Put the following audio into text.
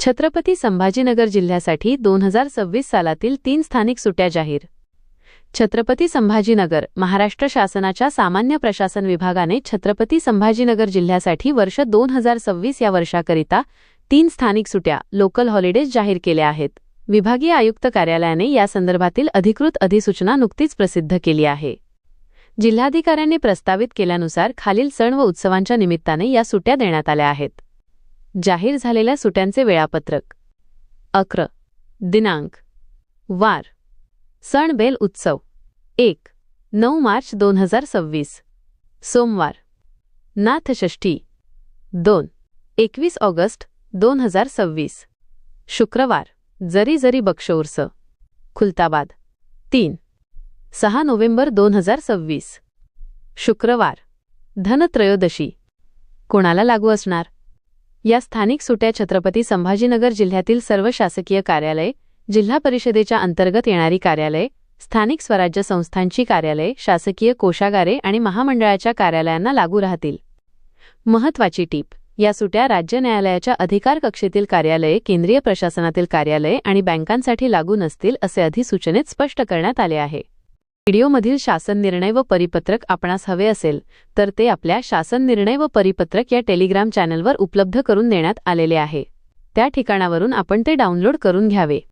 छत्रपती संभाजीनगर जिल्ह्यासाठी 2026 सालातील 3 स्थानिक सुट्ट्या जाहीर. छत्रपती संभाजीनगर महाराष्ट्र शासनाच्या सामान्य प्रशासन विभागाने छत्रपती संभाजीनगर जिल्ह्यासाठी वर्ष 2026 या वर्षाकरिता 3 स्थानिक सुट्ट्या लोकल हॉलिडेज जाहीर केल्या आहेत. विभागीय आयुक्त कार्यालयाने या संदर्भातील अधिकृत अधिसूचना नुकतीच प्रसिद्ध केली आहे. जिल्हाधिकाऱ्यांनी प्रस्तावित केल्यानुसार खालील सण व उत्सवांच्या निमित्ताने या सुट्ट्या देण्यात आल्या आहेत. जाहीर झालेल्या सुट्ट्यांचे वेळापत्रक. 11. दिनांक. वार. सण बेल उत्सव 1. 9 मार्च 2026 सोमवार. नाथषष्ठी 2. 21 ऑगस्ट 2026 शुक्रवार. जरी जरी बक्षौर्स खुलताबाद 3. 6 नोव्हेंबर 2026 शुक्रवार. धनत्रयोदशी कोणाला लागू असणार? या स्थानिक सुट्ट्या छत्रपती संभाजीनगर जिल्ह्यातील सर्व शासकीय कार्यालय, जिल्हा परिषदेच्या अंतर्गत येणारी कार्यालय, स्थानिक स्वराज्य संस्थांची कार्यालय, शासकीय कोषागारे आणि महामंडळाच्या कार्यालयांना लागू राहतील. महत्त्वाची टीप: या सुट्ट्या राज्य न्यायालयाच्या अधिकार कक्षेतील कार्यालये, केंद्रीय प्रशासनातील कार्यालये आणि बँकांसाठी लागू नसतील असे अधिसूचनेत स्पष्ट करण्यात आले आहे. व्हिडिओमधील शासन निर्णय व परिपत्रक आपणास हवे असेल तर ते आपल्या शासन निर्णय व परिपत्रक या टेलिग्राम चॅनलवर उपलब्ध करून देण्यात आलेले आहे. त्या ठिकाणावरून आपण ते डाउनलोड करून घ्यावे.